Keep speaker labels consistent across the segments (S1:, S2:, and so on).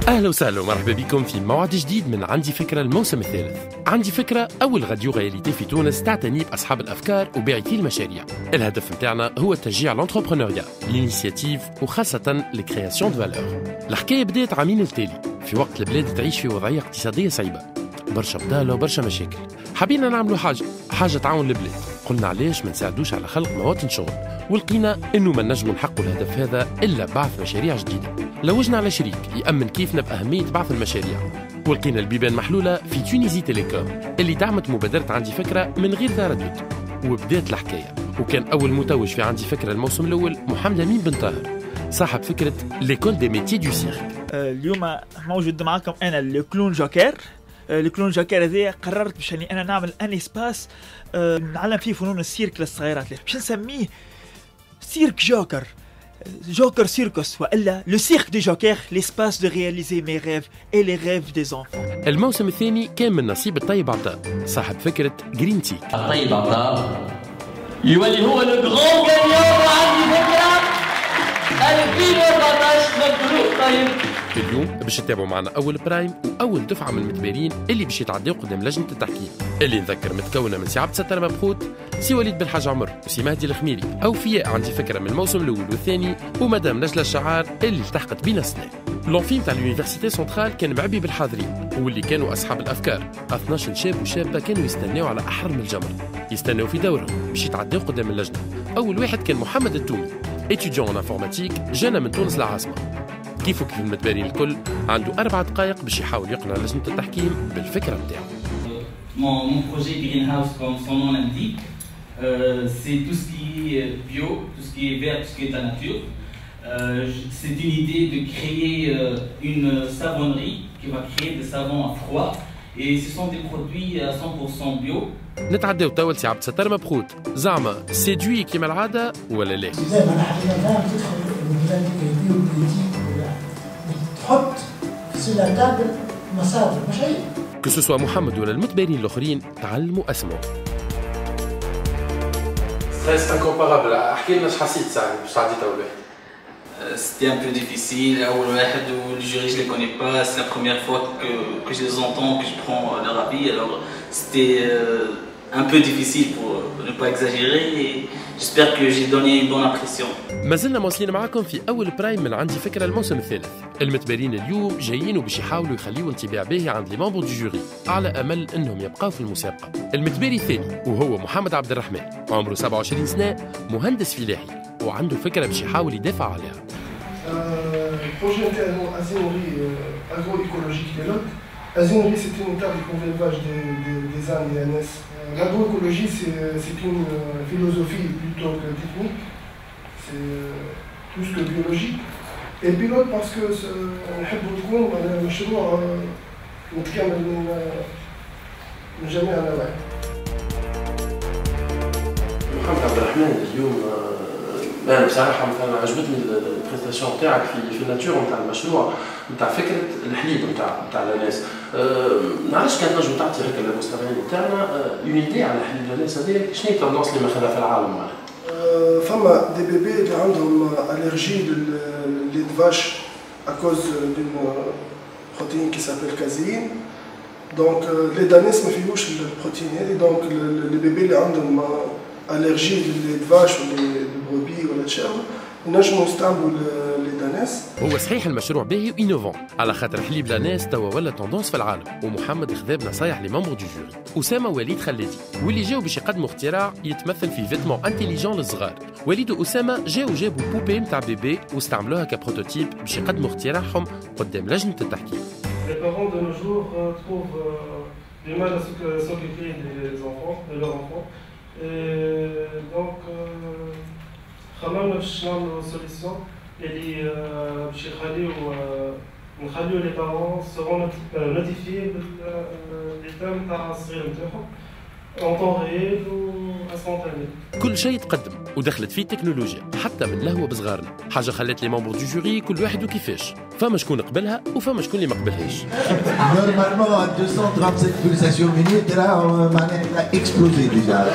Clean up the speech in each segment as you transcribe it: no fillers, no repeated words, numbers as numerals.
S1: أهلا وسهلا ومرحبا بكم في موعد جديد من عندي فكرة الموسم الثالث. عندي فكرة أول راديو غياليتي في تونس تعتني بأصحاب الأفكار وباعثي المشاريع. الهدف متاعنا هو تشجيع الانتربرونيا، الانيسياتيف وخاصة الكرياسيون دو فالور. الحكاية بدات عامين التالي في وقت البلاد تعيش في وضعية اقتصادية صعيبة، برشا بطالة وبرشا مشاكل. حبينا نعملوا حاجة تعاون البلاد، قلنا علاش ما نساعدوش على خلق مواطن شغل، ولقينا انه ما نجموا نحققوا الهدف هذا الا بعث مشاريع جديده. لوجنا على شريك يامن كيفنا باهميه بعث المشاريع، ولقينا البيبان محلوله في تونيزي تيليكوم اللي دعمت مبادره عندي فكره من غير تردد. وبدات الحكايه، وكان اول متوج في عندي فكره الموسم الاول محمد امين بن طاهر، صاحب فكره ليكول دي ميتي دو سيرك.
S2: اليوم موجود معكم انا الكلون جوكر. الكلون جوكر هذا قررت باش اني انا نعمل ان اسباس نعلم فيه فنون السيرك للصغيرات، باش نسميه سيرك جوكر، جوكر سيركوس، والا لو سيرك دي جوكر، ليسباس دو رياليزي مي ريف اي لي ريف دي زونفون.
S1: الموسم الثاني كان من نصيب الطيب عطاء، صاحب فكره جرين تيك.
S3: الطيب عطاء يولي هو لو غران غانيون عندي فكره 2014 مبروك طيب.
S1: اليوم باش تتابعوا معنا اول برايم واول دفعه من المتبارين اللي باش يتعداو قدام لجنه التحكيم، اللي نذكر متكونه من سي عبد الستار مبخوت، سي وليد بن حاج عمر، وسي مهدي الخميري. اوفياء عندي فكره من الموسم الاول والثاني، ومدام نجله الشعار اللي التحقت بينا السنه. لونفيم تاع اليونيفرسيتي سنترال كان معبي بالحاضرين، واللي كانوا اصحاب الافكار. 12 شاب وشابه كانوا يستناو على احرم الجمر، يستناو في دورهم باش يتعداو قدام اللجنه. اول واحد كان محمد التومي، اتيديون ان انفورماتيك، جانا من تونس العاصمه. كيف المتبارين الكل عنده 4 دقائق باش يحاول يقنع لجنة التحكيم بالفكرة نتاعو.
S3: Mon projet Greenhouse, comme son nom l'indique, c'est tout ce qui est bio, tout ce qui est vert, tout ce qui est à nature. C'est une idée de créer une savonnerie qui va créer des savons à froid, et ce sont des produits à 100% bio.
S1: نتعداو توا لسي عبد الستار مبخوت، زعما سيدوي كيما العادة ولا لا؟
S4: تحط في التابل مصادر مش عيب.
S1: كسوسوا محمد ولا المتبارين الاخرين تعلموا اسمه.
S5: ستريس انكومبارابل، احكي لنا اش حسيت ساعه باش تعدي اول واحد.
S3: C'était un peu difficile, أول واحد le jury je les connais pas, c'est la première fois que je les entends, que je prends leur avis, alors c'était un peu difficile pour ne pas exagérer, et j'espère que j'ai donné une bonne impression.
S1: ما زلنا مواصلين معاكم في أول برايم من عندي فكرة الموسم الثالث. المتبارين اليوم جايين وباش يحاولوا يخليوا انطباع باهي عند لي مامبر دو جوري على أمل أنهم يبقاو في المسابقة. المتباري الثاني وهو محمد عبد الرحمن، عمره 27 سنة، مهندس فلاحي وعنده فكرة باش يحاول يدافع عليها.
S6: البروجي نتاعو ازينوري اغرو ايكولوجيك ديالك. ازينوري سي اون تابل كونفيرفاج دي زان دي ان اس. L'agroécologie, c'est une philosophie plutôt que technique, c'est plus que biologique. Et pilote parce que نحب يكون مشروع متكامل من جميع النواحي.
S5: محمد عبد الرحمن اليوم انا بصراحه مثلا عجبتني البريزنتاسيون نتاعك في الناتور نتاع المشروع نتاع فكره الحليب نتاع الناس. معلش كان نجم تعطي هكا للمستمعين نتاعنا اون ايدي على حليب الناس هذاك، شنو هي التوندونس اللي ماخذها في العالم معناها؟
S6: فما دي بيبي اللي عندهم الرجي لي دفاش اكوز دون بروتين كي سابيل كازين، دونك لي دانيس ما فيهوش البروتين هذه، دونك لي بيبي اللي عندهم الرجي للدفاش ولا البروبي ولا الشاو نجموا نستعملوا لداناس.
S1: هو صحيح المشروع باهي وانوفون، على خاطر حليب لاناس توا ولا توندونس في العالم، ومحمد خذا بنصايح لي ممبر دو جوري. اسامه وليد خلادي واللي جاوا باش يقدموا اختراع يتمثل في فيتمون انتيليجون للصغار. وليد واسامه جابوا بوبي نتاع بيبي واستعملوها كبروتوتيب باش يقدموا اختراعهم قدام لجنه التحكيم.
S6: Les parents de nos jours trouvent du mal à s'occuper de leurs enfants. Et donc خممنا باش نعملوا سوليسيون اللي باش نخليو لي بارون سيرون نوتيفيي بالتام تاع الصغير نتاعهم اون طون ريال و اسبونتاني.
S1: كل شيء تقدم ودخلت فيه التكنولوجيا حتى من لهوه بصغارنا، حاجه خلت لي ممبر دو جوري كل واحد وكيفاش، فما شكون قبلها وفما شكون اللي ما قبلهاش.
S7: نورمالمون 237 pulsations minute راه معناها اكسبلوزي ديجا.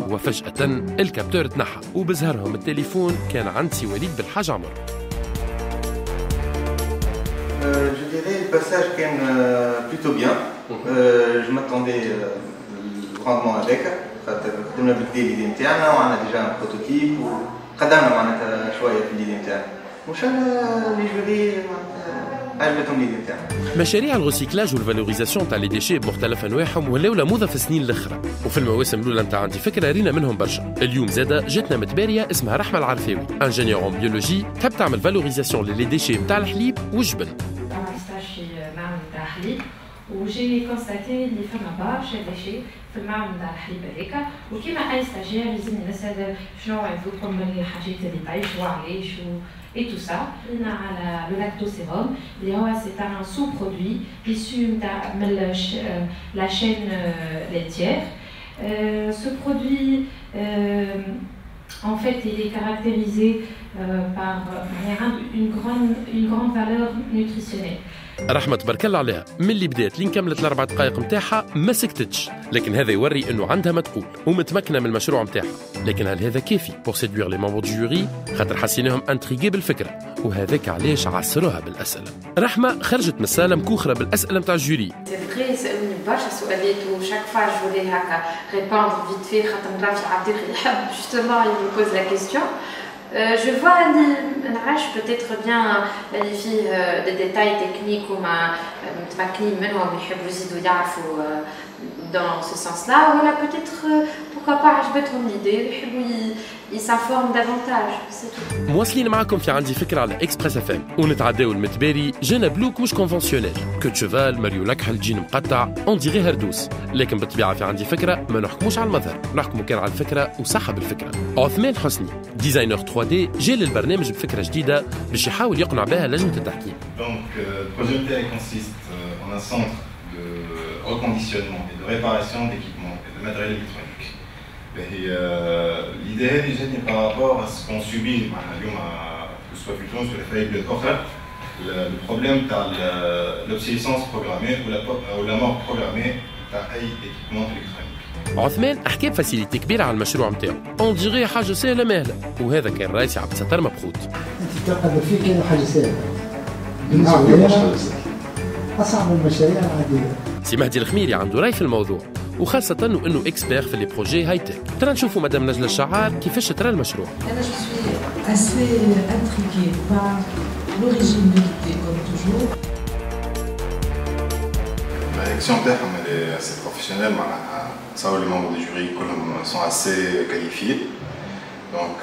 S1: وفجأة الكابتور تنحى وبزهرهم التليفون كان عند سي وليد بالحاج عمر.
S8: Je dirais le passage كان plutôt bien. Je m'attendais grandement avec. خاطر خدمنا بالكدا ليدي نتاعنا وعندنا ديجا ان بروتوتيب وقدمنا معناتها شويه في الليدي نتاعنا. وان شاء الله لي جوري عجبتهم الليدي نتاعنا.
S1: مشاريع الغوسيكلاج والفالوريزاسيون تاع لي ديشي بمختلف انواعهم ولاو لموضه في السنين الاخرى، وفي المواسم الاولى نتاع عندي فكره رينا منهم برشا. اليوم زاده جاتنا متباريه اسمها رحمه العرفاوي، انجينيور ان بيولوجي تحب تعمل فالوريزاسيون للي ديشي نتاع الحليب والجبن.
S9: وجي كونستاتي اللي فما برشا ديشي في المعمل نتاع الحليب هذاكا، وكيما اي ستاجير لازم نسال شنو عندكم من الحاجات اللي تعيشوا علاش et tout ça. On a le lactosérum, c'est un sous-produit issu de la chaîne laitière. Ce produit, en fait, il est caractérisé par une grande valeur nutritionnelle.
S1: رحمة تبارك الله عليها، من اللي بدات لين كملت الأربع دقائق نتاعها ما سكتتش، لكن هذا يوري إنه عندها ما تقول ومتمكنة من المشروع نتاعها. لكن هل هذا كافي بور سيدوير لي ممبر دو جوري؟ خاطر حسيناهم انتريغي بالفكرة، وهذاك علاش عصروها بالأسئلة. رحمة خرجت من السالة مكوخرة بالأسئلة نتاع الجوري.
S9: سي فري سألوني برشا سؤالات وشاك فوا جو فولي هكا ريبوندر فيت في خاطر نعرف عبد يحب جوستومون يبوز لا كيستيون. Je vois peut-être bien les filles des détails techniques ou dans ce sens-là, ou là peut-être pourquoi pas عجبتهم l'idée, ils s'informent davantage, c'est tout.
S1: مواصلين معكم في عندي فكرة على إكسبريس اف ام، ونتعداو المتباري جانا بلوك مش كونفونسيونيل، كوت شوفال ماريو لكحل جين مقطع اون ديغي هردوس، لكن بالطبيعة في عندي فكرة ما نحكموش على المظهر، نحكموا كان على الفكرة وصاحب الفكرة. عثمان حسني ديزاينر 3D جا للبرنامج بفكرة جديدة باش يحاول يقنع بها لجنة التحكيم.
S10: Donc le projet MTI consiste en un centre de reconditionnement et de réparation d'équipements et de matériel électronique. L'idée est par rapport à ce qu'on subit, que ce soit plutôt sur les failles de portable, le problème de l'obsolescence programmée ou la mort programmée d'un équipement électronique.
S1: عثمان حكى بفاسيليتي كبيرة على المشروع نتاعو، اون ديغي حاجة سهلة ماهلة، وهذا كان رئيس عبد الستار مبخوت.
S4: انت تعتقد فيه كانوا حاجة سهلة. أصعب من المشاريع العادية.
S1: سي مهدي الخميري عنده رأي في الموضوع، وخاصة انه اكسبير في لي بروجي هاي تك. ترى نشوفوا مدام نجلة الشعار كيفاش ترى المشروع.
S11: انا جو سوي اسي انتريغي بار لوريجين دو l'idée comme toujours.
S10: L'élection نتاعهم elle est assez professionnelle, معناها تصور les membres du jury كلهم sont assez qualifiés. Donc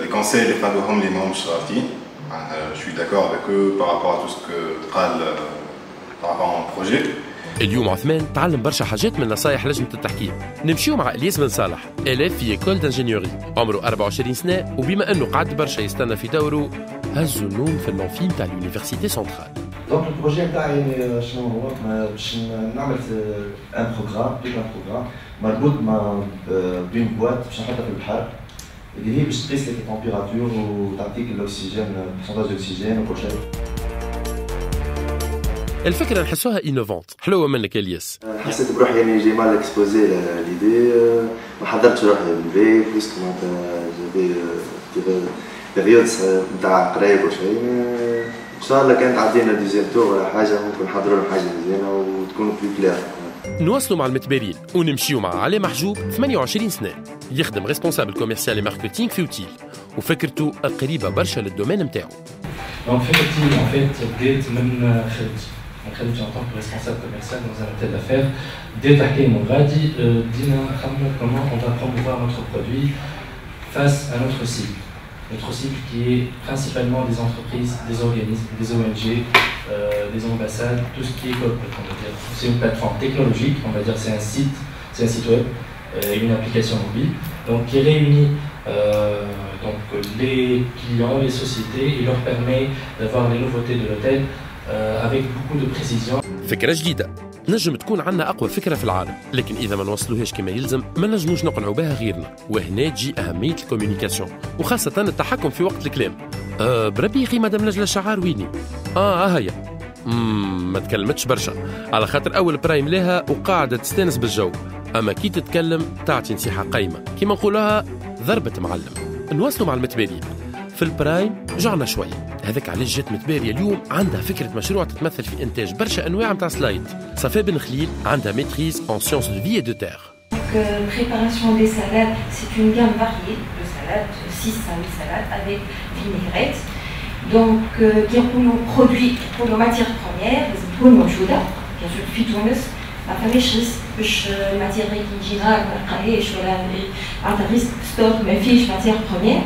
S10: les conseils اللي قالوهم les membres شرارتين. Je suis d'accord avec eux par rapport à tout ce que قال par rapport à mon projet.
S1: اليوم عثمان تعلم برشا حاجات من نصايح لجنة التحكيم. نمشيو مع الياس بن صالح، إلاف في إيكول دانجينيوري، عمره 24 سنة، وبما أنه قعد برشا يستنى في دوره هزوا النوم في المنفي نتاع اليونيفرسيتي سنترال.
S12: دونك البروجي نتاعي شنو هو؟ باش نعمل ان بروغرام، مربوط مع بين بواط باش نحطها في البحر، اللي هي باش تقيس لك التمبيراتور وتعطيك الاكسجين، بورسونتاج الاكسجين وكل شيء.
S1: الفكرة نحسوها إينوفونت، حلوة منك الياس.
S12: حسيت بروحي يعني جي مال اكسبوزي ليدي، ما حضرتش روحي بالبي، بليسك معناتها جافي بيريود نتاع قرايب وشيء. إن شاء الله كانت عدينا دوزيام تور ولا حاجة ممكن نحضروا لهم حاجة مزيانة وتكون بلو كلير.
S1: نواصلوا مع المتبارين ونمشيو مع علي محجوب 28 سنة، يخدم ريسبونسابل كوميرسيال ماركتينغ في اوتيل، وفكرته قريبة برشا للدومين نتاعو.
S13: دونك فكرتي ان فيت بديت من خدمتي en tant que responsable commercial dans un hôtel d'affaires. بديت حكاية غادي بدينا نخمموا comment on va promouvoir notre produit face à notre cible. Notre cible qui est principalement des entreprises, des organismes, des ONG, des ambassades, tout ce qui est corporate, on va dire. C'est une plateforme technologique, on va dire c'est un site web, une application mobile, donc qui réunit donc les clients, les sociétés, et leur permet d'avoir les nouveautés de l'hôtel avec beaucoup de précision.
S1: فكرة جديدة نجم تكون عنا أقوى فكرة في العالم، لكن إذا ما نوصلوهاش كما يلزم ما نجموش نقنعوا بها غيرنا، وهنا تجي أهمية الكوميونيكاسيون وخاصة التحكم في وقت الكلام. بربي أخي مدام نجلة الشعار ويني؟ هيا ما تكلمتش برشا على خاطر أول برايم لها وقاعدة تستانس بالجو، أما كي تتكلم تعطي نصيحة قايمة كيما نقولها ضربة معلم. نواصلوا مع المتبارين في البرايم جعنا شوية، هذاك علاش جات متباريه اليوم عندها فكره مشروع تتمثل في انتاج برشا انواع نتاع سلايد. صفاء بن خليل عندها ميتريز en sciences de vie et de terre.
S9: Préparation des salades, c'est une gamme variée de salades, 6 à 8 salades avec vinaigrette. Donc qui يقولوا produits يقولوا matières premières لازم تكون موجوده bien sûr في تونس ما فماش ريسك باش الماتير كي يجينا ما نلقاهاش ولا عندها ريسك ستوك ما فيش ماتير بروميير.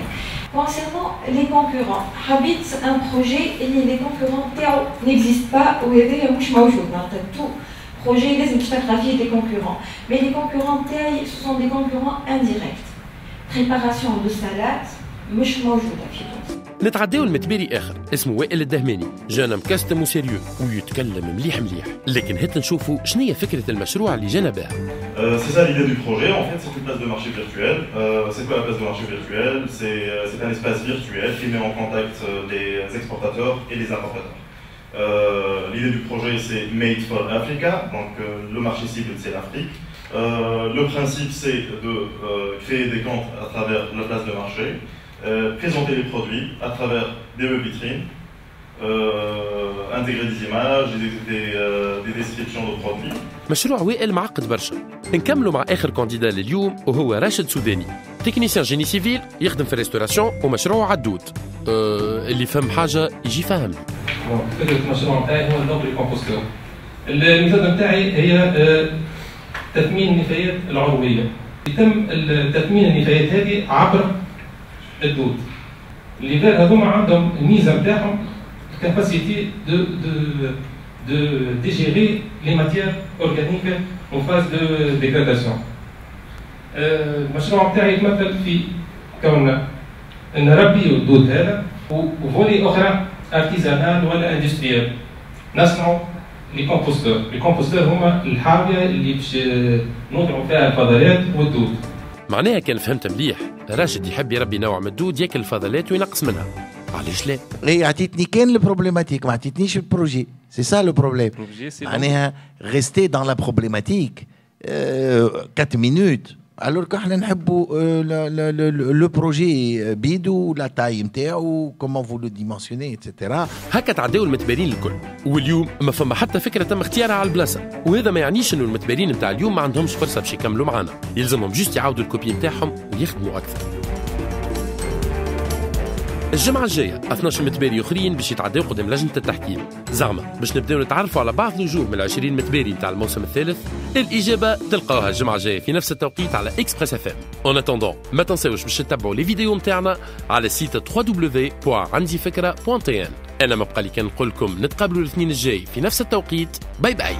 S9: Concernant les concurrents, Habit c'est un projet et les concurrents تاعو n'existent pas وهذايا مش موجود معناتها tout projet لازم تفوتوغرافيه des concurrents. Mais les concurrents تاعي ce sont des concurrents indirects. Préparation de salade مش موجوده في تونس.
S1: نتعداو المتباري اخر اسمه وائل الدهماني، جانا مكستم وسيريو ويتكلم مليح مليح، لكن هات نشوفوا شنو هي فكره المشروع اللي جانا بها.
S14: C'est ça l'idée du projet, en fait c'est une place de marché virtuelle. C'est quoi la place de marché virtuelle? C'est un espace virtuel qui met en contact les exportateurs et les importateurs. L'idée du projet c'est Made for Africa, donc le marché cible c'est l'Afrique. Le principe c'est de créer des comptes à travers la place de marché. Présenter les produits à travers des web vitrines, intégrer des images, des descriptions de produits.
S1: مشروع وائل معقد برشا. نكملوا مع اخر كانديدا لليوم وهو راشد سوداني، تكنيسيان جيني سيفيل يخدم في الريستوراسيون ومشروع عدود. اللي فهم حاجه يجي فاهمني.
S13: فكره المشروع نتاعي هو الدوبل كومبوستور. الميثود نتاعي هي تثمين النفايات العضويه. يتم تثمين النفايات هذه عبر الدود. اللي غير هذوما عندهم الميزه نتاعهم الكاباسيتي de digérer les matières organiques en phase de dégradation. المشروع نتاعي يتمثل في كوننا نربي الدود هذا وفولي اخرى ارتيزانال ولا اندستريال نصنعوا لي كومبوستور. لي كومبوستور هما الحاويه اللي باش نوضعوا فيها الفضلات والدود.
S1: معناها كان فهمت مليح، راشد يحب يربي نوع من الدود ياكل الفضلات وينقص منها. علاش لا؟
S7: اي عطيتني كان البروبليماتيك ما عطيتنيش البروجي. سي سا لو بروبليم. معناها ريستي دون لا بروبليماتيك 4 minutes. الور كاحنا نحبوا لو بروجي بيدو لا تاي نتاعو كومون فو لو ديمونسيوني اتسيتيرا.
S1: هكا تعداو المتبارين الكل، واليوم ما فما حتى فكره تم اختيارها على البلاصه، وهذا ما يعنيش انه المتبارين نتاع اليوم ما عندهمش فرصه باش يكملوا معنا، يلزمهم جوست يعاودوا الكوبي نتاعهم ويخدموا اكثر. الجمعة الجاية 12 متباري أخرين باش يتعداو قدام لجنة التحكيم، زعما باش نبداو نتعرفوا على بعض الوجوه من 20 متباري نتاع الموسم الثالث. الإجابة تلقاوها الجمعة الجاية في نفس التوقيت على إكسبريس اف ام. اون اتوندون ما تنساوش باش تتبعوا لي فيديو نتاعنا على سيت www.عنديفكرة.tn. أنا ما بقى لي كان نقول لكم نتقابلوا الاثنين الجاي في نفس التوقيت. باي باي.